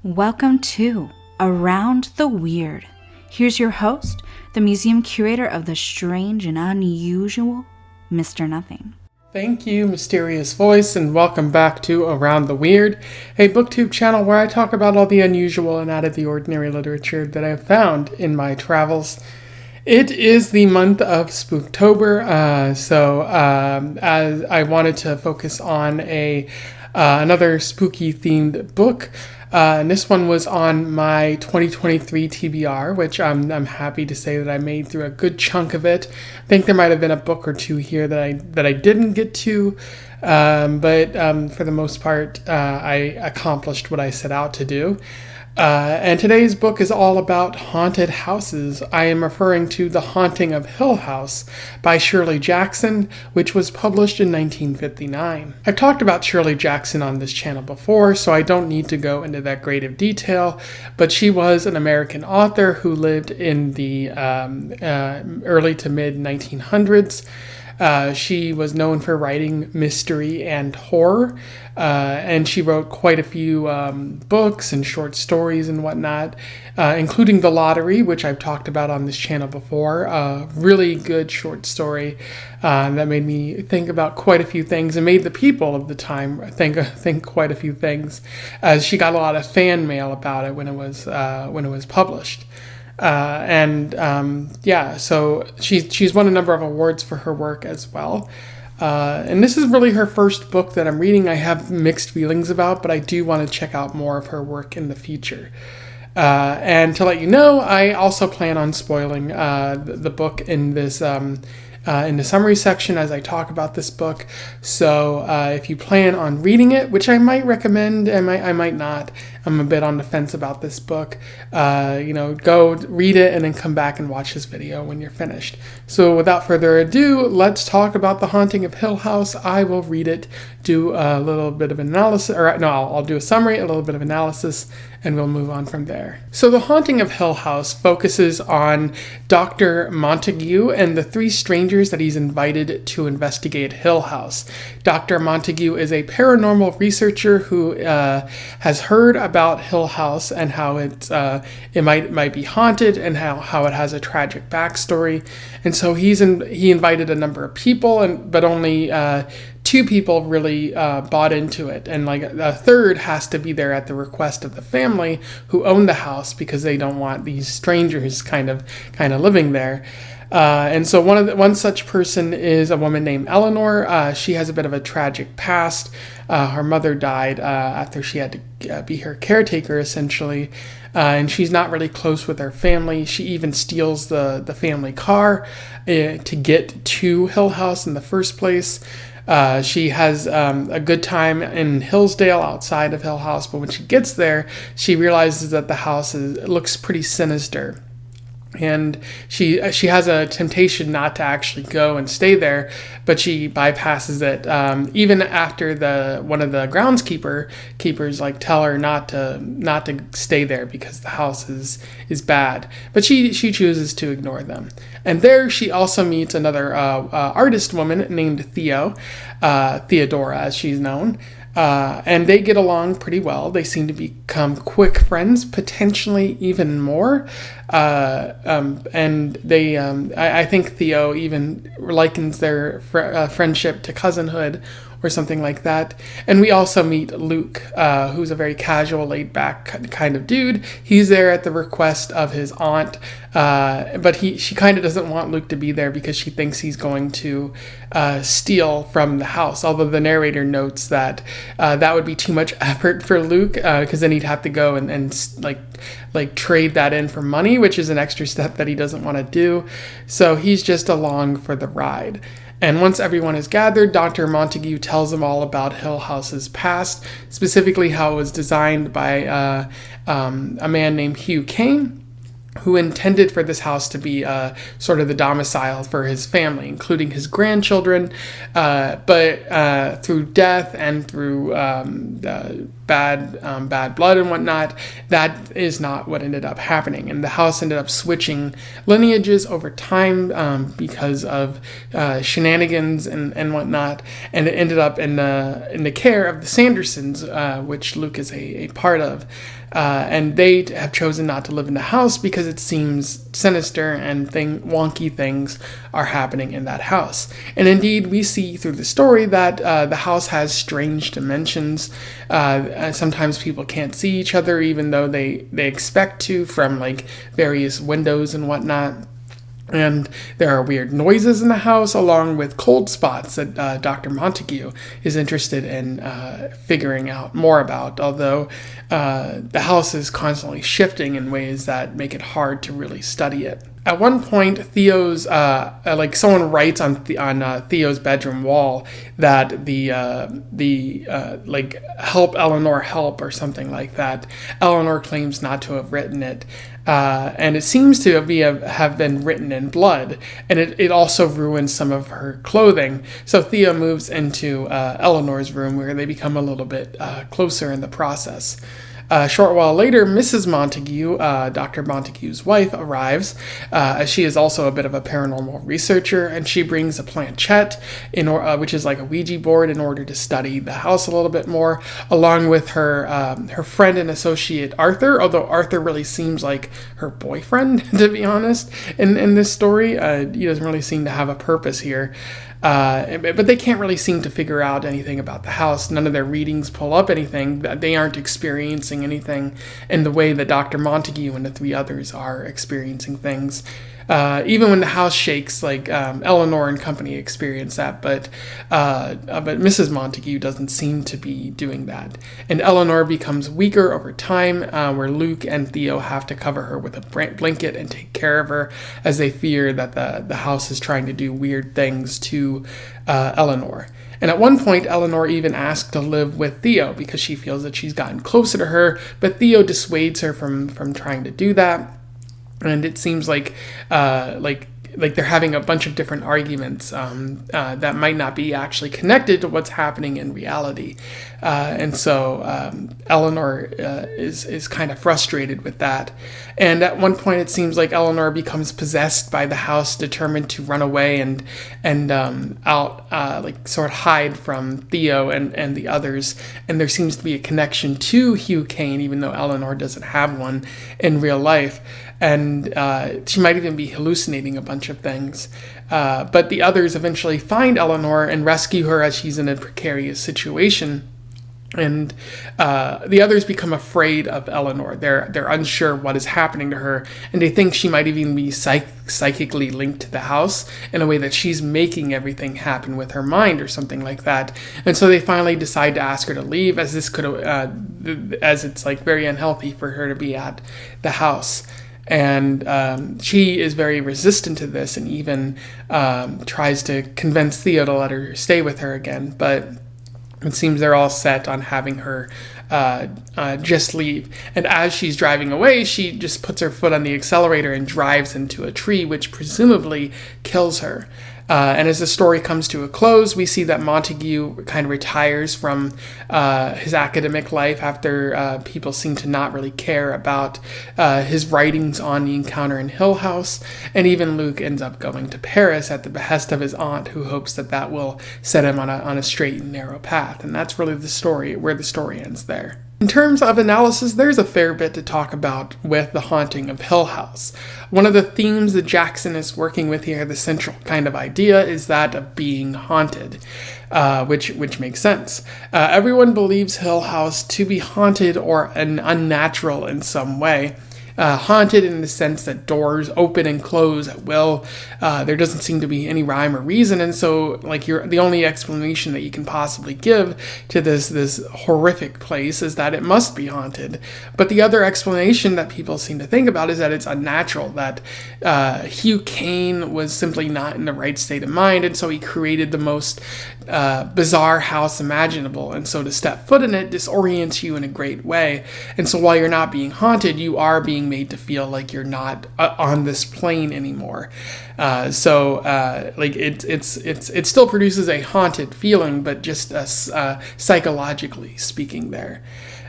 Welcome to Around the Weird. Here's your host, the museum curator of the strange and unusual, Mr. Nothing. Thank you, mysterious voice, and welcome back to Around the Weird, a booktube channel where I talk about all the unusual and out of the ordinary literature that I've found in my travels. It is the month of Spooktober, so as I wanted to focus on another spooky themed book. And this one was on my 2023 TBR, which I'm happy to say that I made through a good chunk of it. I think there might have been a book or two here that I didn't get to, but for the most part, I accomplished what I set out to do. And today's book is all about haunted houses. I am referring to The Haunting of Hill House by Shirley Jackson, which was published in 1959. I've talked about Shirley Jackson on this channel before, so I don't need to go into that great of detail, but she was an American author who lived in the early to mid 1900s. She was known for writing mystery and horror, and she wrote quite a few books and short stories and whatnot, including The Lottery, which I've talked about on this channel before. Really good short story that made me think about quite a few things and made the people of the time think quite a few things, as she got a lot of fan mail about it when it was published. So she's won a number of awards for her work as well. And this is really her first book that I'm reading. I have mixed feelings about, but I do want to check out more of her work in the future. And to let you know, I also plan on spoiling the book in this in the summary section as I talk about this book. So if you plan on reading it, which I might recommend, I might not. I'm a bit on the fence about this book. Go read it and then come back and watch this video when you're finished. So without further ado, let's talk about The Haunting of Hill House. I will read it, do a little bit of analysis, I'll do a summary, a little bit of analysis, and we'll move on from there. So The Haunting of Hill House focuses on Dr. Montague and the three strangers that he's invited to investigate Hill House. Dr. Montague is a paranormal researcher who has heard about Hill House and how it might be haunted and how it has a tragic backstory. And so he invited a number of people, but only two people really bought into it, and like a third has to be there at the request of the family who own the house because they don't want these strangers kind of living there. And so one such person is a woman named Eleanor. She has a bit of a tragic past. Her mother died after she had to be her caretaker, essentially. And she's not really close with her family. She even steals the family car to get to Hill House in the first place. She has a good time in Hillsdale outside of Hill House, but when she gets there, she realizes that the house looks pretty sinister. And she has a temptation not to actually go and stay there, but she bypasses it. Even after one of the groundskeepers like tell her not to stay there because the house is bad, but she chooses to ignore them. And there she also meets another artist woman named Theodora, as she's known. And they get along pretty well. They seem to become quick friends, potentially even more. And they, I think Theo even likens their friendship to cousinhood or something like that. And we also meet Luke, who's a very casual, laid-back kind of dude. He's there at the request of his aunt, but she kind of doesn't want Luke to be there because she thinks he's going to steal from the house, although the narrator notes that that would be too much effort for Luke, because then he'd have to go and like trade that in for money, which is an extra step that he doesn't want to do. So he's just along for the ride. And once everyone is gathered, Dr. Montague tells them all about Hill House's past, specifically how it was designed by a man named Hugh Kane, who intended for this house to be sort of the domicile for his family, including his grandchildren, but through death and through bad blood and whatnot. That is not what ended up happening, and the house ended up switching lineages over time because of shenanigans and whatnot, and it ended up in the care of the Sandersons, which Luke is a part of. And they have chosen not to live in the house because it seems sinister and wonky things are happening in that house. And indeed, we see through the story that the house has strange dimensions. Sometimes people can't see each other, even though they expect to, from like various windows and whatnot. And there are weird noises in the house, along with cold spots that Dr. Montague is interested in figuring out more about, although the house is constantly shifting in ways that make it hard to really study it. At one point, Theo's someone writes on Theo's bedroom wall that the help Eleanor help or something like that. Eleanor claims not to have written it, and it seems to have been written in blood, and it also ruins some of her clothing. So Theo moves into Eleanor's room, where they become a little bit closer in the process. A short while later, Mrs. Montague, Dr. Montague's wife, arrives. She is also a bit of a paranormal researcher, and she brings a planchette, which is like a Ouija board, in order to study the house a little bit more, along with her friend and associate Arthur, although Arthur really seems like her boyfriend, to be honest, in this story. He doesn't really seem to have a purpose here. But they can't really seem to figure out anything about the house. None of their readings pull up anything. They aren't experiencing anything in the way that Dr. Montague and the three others are experiencing things. Even when the house shakes, like Eleanor and company experience that, but Mrs. Montague doesn't seem to be doing that. And Eleanor becomes weaker over time, where Luke and Theo have to cover her with a blanket and take care of her, as they fear that the house is trying to do weird things to Eleanor. And at one point, Eleanor even asked to live with Theo because she feels that she's gotten closer to her, but Theo dissuades her from trying to do that. And it seems like they're having a bunch of different arguments that might not be actually connected to what's happening in reality. And so Eleanor is kind of frustrated with that. And at one point, it seems like Eleanor becomes possessed by the house, determined to run away and sort of hide from Theo and the others. And there seems to be a connection to Hugh Kane, even though Eleanor doesn't have one in real life. And she might even be hallucinating a bunch of things. But the others eventually find Eleanor and rescue her as she's in a precarious situation. And the others become afraid of Eleanor. They're unsure what is happening to her, and they think she might even be psychically linked to the house in a way that she's making everything happen with her mind or something like that. And so they finally decide to ask her to leave, as it's like very unhealthy for her to be at the house. And she is very resistant to this, and even tries to convince Theo to let her stay with her again. But it seems they're all set on having her just leave. And as she's driving away, she just puts her foot on the accelerator and drives into a tree, which presumably kills her. And as the story comes to a close, we see that Montague kind of retires from his academic life after people seem to not really care about his writings on the encounter in Hill House. And even Luke ends up going to Paris at the behest of his aunt, who hopes that will set him on a straight and narrow path. And that's really the story, where the story ends there. In terms of analysis, there's a fair bit to talk about with The Haunting of Hill House. One of the themes that Jackson is working with here, the central kind of idea, is that of being haunted, which makes sense. Everyone believes Hill House to be haunted or unnatural in some way. Haunted in the sense that doors open and close at will. There doesn't seem to be any rhyme or reason, and so the only explanation that you can possibly give to this horrific place is that it must be haunted. But the other explanation that people seem to think about is that it's unnatural, that Hugh Kane was simply not in the right state of mind, and so he created the most bizarre house imaginable, and so to step foot in it disorients you in a great way. And so while you're not being haunted, you are being made to feel like you're not on this plane anymore. It still produces a haunted feeling, but just psychologically speaking there.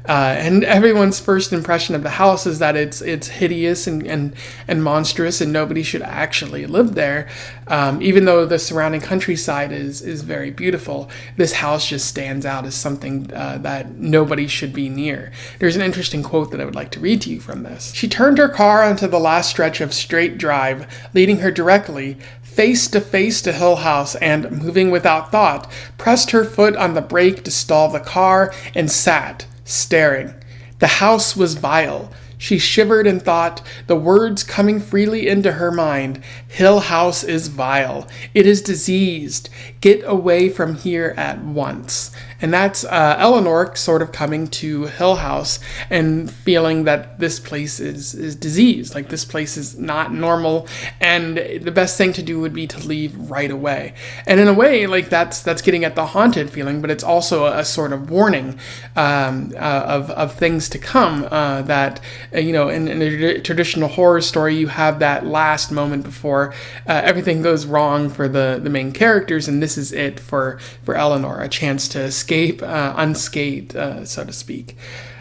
And everyone's first impression of the house is that it's hideous and monstrous, and nobody should actually live there. Even though the surrounding countryside is very beautiful, this house just stands out as something that nobody should be near. There's an interesting quote that I would like to read to you from this. She turned her car onto the last stretch of straight drive, leading her directly face to Hill House, and, moving without thought, pressed her foot on the brake to stall the car and sat, staring. The house was vile. She shivered and thought, the words coming freely into her mind, Hill House is vile. It is diseased. Get away from here at once. And that's Eleanor sort of coming to Hill House and feeling that this place is diseased, like this place is not normal, and the best thing to do would be to leave right away. And in a way, like that's getting at the haunted feeling, but it's also a sort of warning of things to come. That in a traditional horror story, you have that last moment before everything goes wrong for the main characters, and this is it for Eleanor, a chance to escape unscathed, so to speak.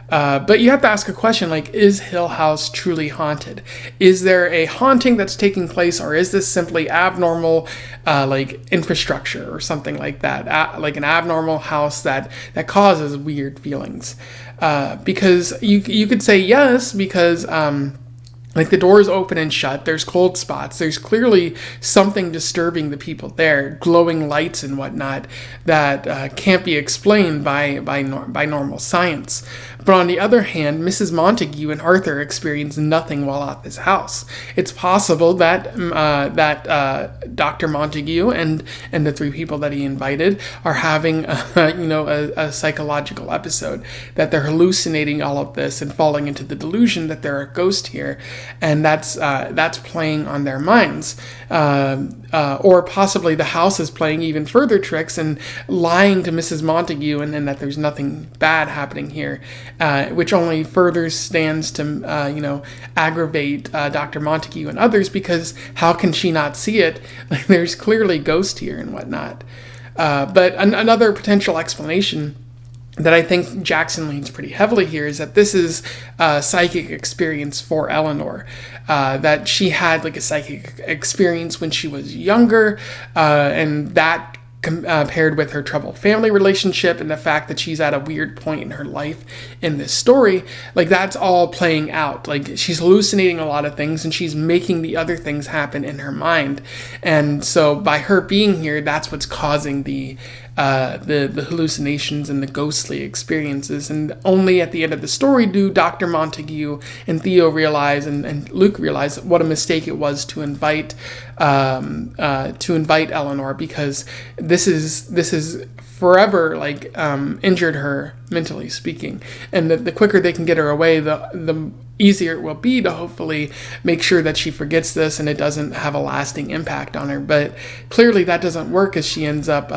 But you have to ask a question like, is Hill House truly haunted? Is there a haunting that's taking place, or is this simply abnormal, like infrastructure or something like that, like an abnormal house that causes weird feelings? Because you could say yes, because like the doors open and shut, there's cold spots, there's clearly something disturbing the people there, glowing lights and whatnot that can't be explained by normal science. But on the other hand, Mrs. Montague and Arthur experience nothing while at this house. It's possible that Dr. Montague and the three people that he invited are having a psychological episode, that they're hallucinating all of this and falling into the delusion that there are ghosts here, and that's playing on their minds. Or possibly the house is playing even further tricks and lying to Mrs. Montague, and that there's nothing bad happening here, which only further stands to aggravate Dr. Montague and others, because how can she not see it? Like, there's clearly ghosts here and whatnot. But another potential explanation that I think Jackson leans pretty heavily here is that this is a psychic experience for Eleanor, that she had like a psychic experience when she was younger, and that paired with her troubled family relationship and the fact that she's at a weird point in her life in this story, like that's all playing out. Like she's hallucinating a lot of things and she's making the other things happen in her mind. And so by her being here, that's what's causing the hallucinations and the ghostly experiences. And only at the end of the story do Dr. Montague and Theo realize, and Luke realize, what a mistake it was to invite Eleanor, because this is forever injured her mentally speaking. And the quicker they can get her away, the easier it will be to hopefully make sure that she forgets this and it doesn't have a lasting impact on her. But clearly that doesn't work, as she ends up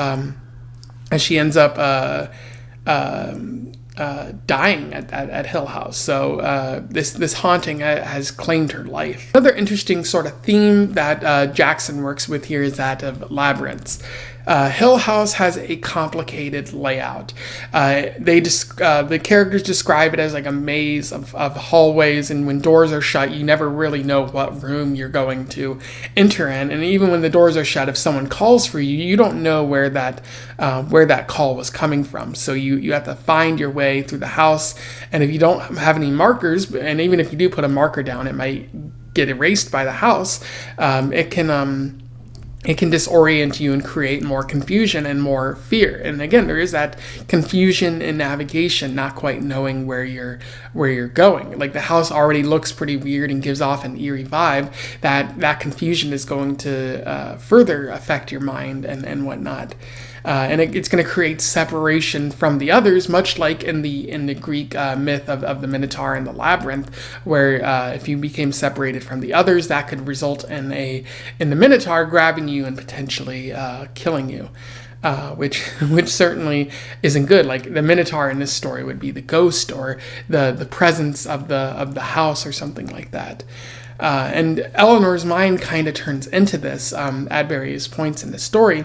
dying at Hill House. So this haunting has claimed her life. Another interesting sort of theme that Jackson works with here is that of labyrinths. Hill House has a complicated layout. The characters describe it as like a maze of hallways, and when doors are shut, you never really know what room you're going to enter in. And even when the doors are shut, if someone calls for you, you don't know where that call was coming from. So you have to find your way through the house. And if you don't have any markers, and even if you do put a marker down, it might get erased by the house. It can disorient you and create more confusion and more fear. And again, there is that confusion in navigation, not quite knowing where you're going. Like the house already looks pretty weird and gives off an eerie vibe. That confusion is going to further affect your mind and whatnot. And it's going to create separation from the others, much like in the Greek myth of the Minotaur and the Labyrinth, where if you became separated from the others, that could result in the Minotaur grabbing you and potentially killing you, which certainly isn't good. Like the Minotaur in this story would be the ghost or the presence of the house or something like that. And Eleanor's mind kind of turns into this at various points in the story.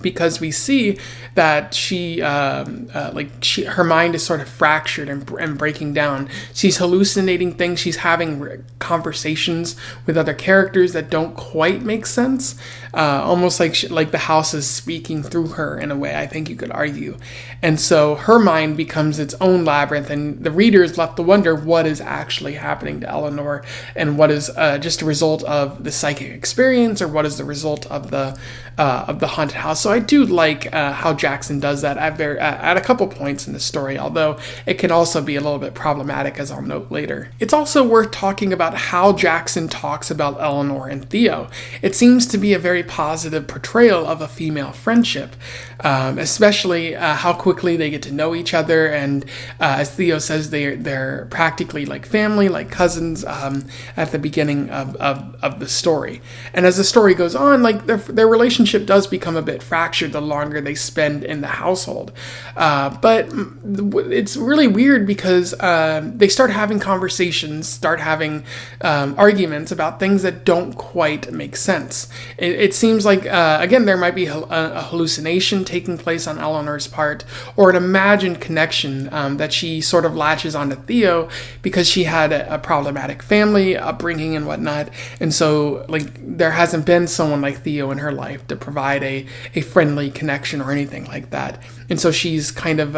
because we see that her mind is sort of fractured and breaking down. She's hallucinating things. She's having conversations with other characters that don't quite make sense. Almost like the house is speaking through her in a way, I think you could argue. And so her mind becomes its own labyrinth, and the reader is left to wonder what is actually happening to Eleanor, and what is just a result of the psychic experience, or what is the result of the haunted house. So I do like how Jackson does that at a couple points in the story, although it can also be a little bit problematic, as I'll note later. It's also worth talking about how Jackson talks about Eleanor and Theo. It seems to be a very positive portrayal of a female friendship, especially how quickly they get to know each other, and as Theo says, they're practically like family, like cousins at the beginning of the story. And as the story goes on, like their relationship does become a bit fractured the longer they spend in the household. But it's really weird because they start having conversations, start having arguments about things that don't quite make sense. It seems like, again, there might be a hallucination taking place on Eleanor's part, or an imagined connection that she sort of latches onto Theo because she had a problematic family upbringing and whatnot. And so, like, there hasn't been someone like Theo in her life to provide a friendly connection or anything like that. And so she's kind of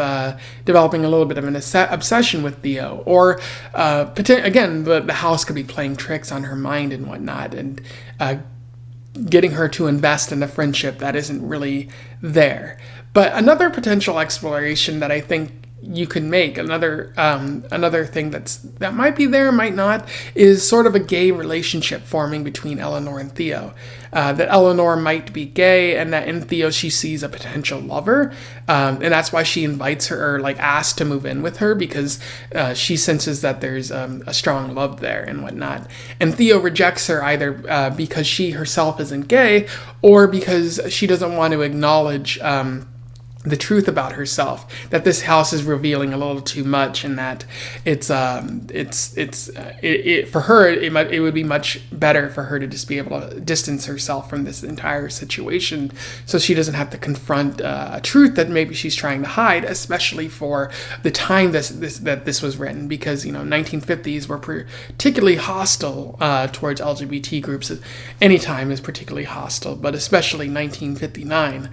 developing a little bit of an obsession with Theo. Or, again, the house could be playing tricks on her mind and whatnot, and getting her to invest in a friendship that isn't really there. But another potential exploration that I think you could make, another thing that might be there, might not, is sort of a gay relationship forming between Eleanor and Theo. That Eleanor might be gay, and that in Theo she sees a potential lover, and that's why she invites her, or like asks to move in with her, because she senses that there's a strong love there and whatnot. And Theo rejects her either because she herself isn't gay, or because she doesn't want to acknowledge the truth about herself, that this house is revealing a little too much, and that for her it would be much better for her to just be able to distance herself from this entire situation, so she doesn't have to confront a truth that maybe she's trying to hide, especially for the time that this was written, because 1950s were particularly hostile towards LGBT groups. Any time is particularly hostile, but especially 1959.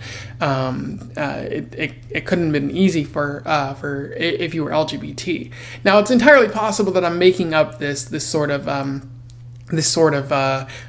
It couldn't have been easy for if you were LGBT. Now, it's entirely possible that I'm making up this sort of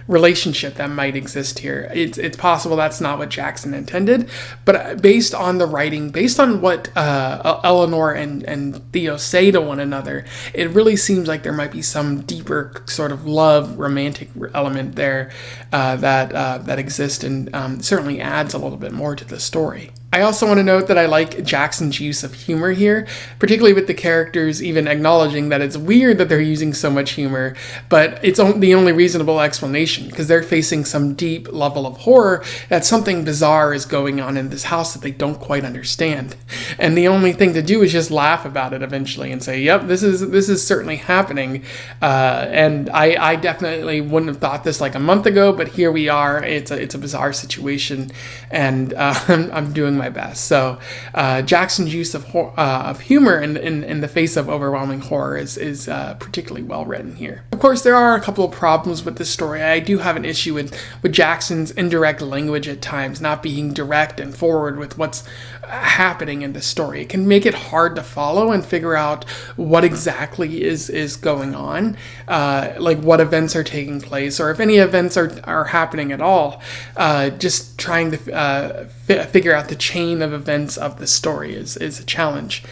relationship that might exist here. It's possible that's not what Jackson intended, but based on the writing, based on what Eleanor and Theo say to one another, it really seems like there might be some deeper sort of love, romantic element there that exists, and certainly adds a little bit more to the story. I also want to note that I like Jackson's use of humor here, particularly with the characters even acknowledging that it's weird that they're using so much humor, but it's the only reasonable explanation, because they're facing some deep level of horror that something bizarre is going on in this house that they don't quite understand. And the only thing to do is just laugh about it eventually and say, yep, this is certainly happening. And I definitely wouldn't have thought this like a month ago, but here we are. It's a bizarre situation, and I'm doing my best. So Jackson's use of humor in the face of overwhelming horror is particularly well written here. Of course, there are a couple of problems with this story. I do have an issue with Jackson's indirect language at times, not being direct and forward with what's happening in the story. It can make it hard to follow and figure out what exactly is going on, like what events are taking place, or if any events are happening at all. Just trying to figure out the chain of events of the story is a challenge.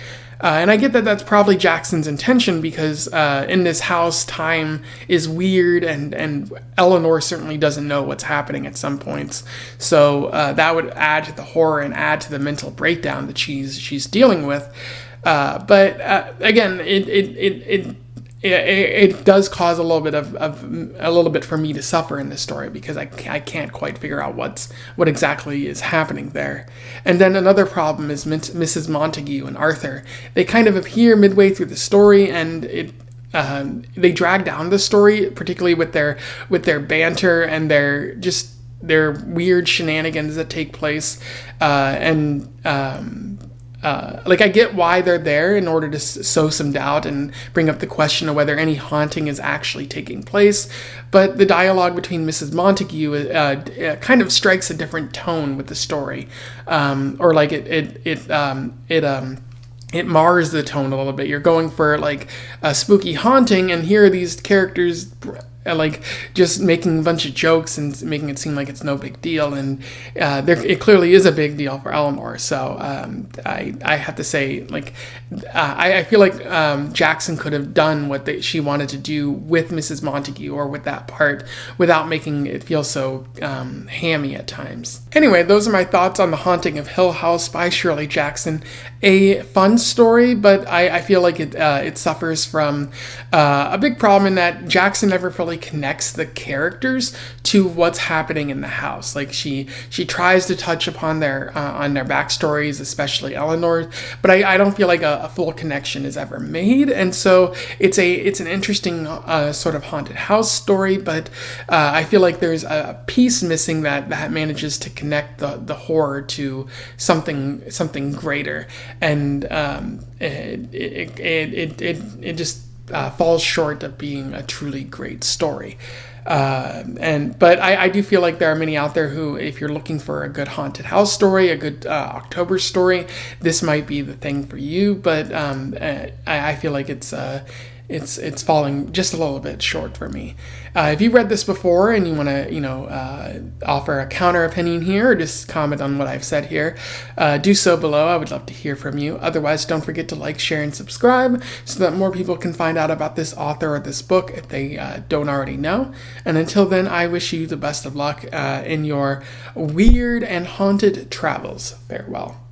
And I get that that's probably Jackson's intention, because in this house, time is weird, and Eleanor certainly doesn't know what's happening at some points. So that would add to the horror and add to the mental breakdown that she's dealing with. But again, it does cause a little bit for me to suffer in this story, because I can't quite figure out what exactly is happening there. And then another problem is Mrs. Montague and Arthur. They kind of appear midway through the story, and they drag down the story, particularly with their banter and there are weird shenanigans that take place, like, I get why they're there in order to sow some doubt and bring up the question of whether any haunting is actually taking place. But the dialogue between Mrs. Montague kind of strikes a different tone with the story, or like it mars the tone a little bit. You're going for like a spooky haunting, and here are these characters like just making a bunch of jokes and making it seem like it's no big deal, and it clearly is a big deal for Eleanor. So I have to say, like, I feel like Jackson could have done what she wanted to do with Mrs. Montague, or with that part, without making it feel so hammy at times. Anyway, those are my thoughts on The Haunting of Hill House by Shirley Jackson. A fun story, but I feel like it suffers from a big problem in that Jackson never fully connects the characters to what's happening in the house. Like, she tries to touch upon their on their backstories, especially Eleanor, but I don't feel like a full connection is ever made. And so it's an interesting sort of haunted house story, but I feel like there's a piece missing that manages to connect the horror to something greater, and it just falls short of being a truly great story. But I do feel like there are many out there who, if you're looking for a good haunted house story, a good October story, this might be the thing for you. But I feel like it's falling just a little bit short for me. If you read this before and you want to, offer a counter opinion here, or just comment on what I've said here, do so below. I would love to hear from you. Otherwise, don't forget to like, share, and subscribe so that more people can find out about this author or this book if they don't already know. And until then, I wish you the best of luck in your weird and haunted travels. Farewell.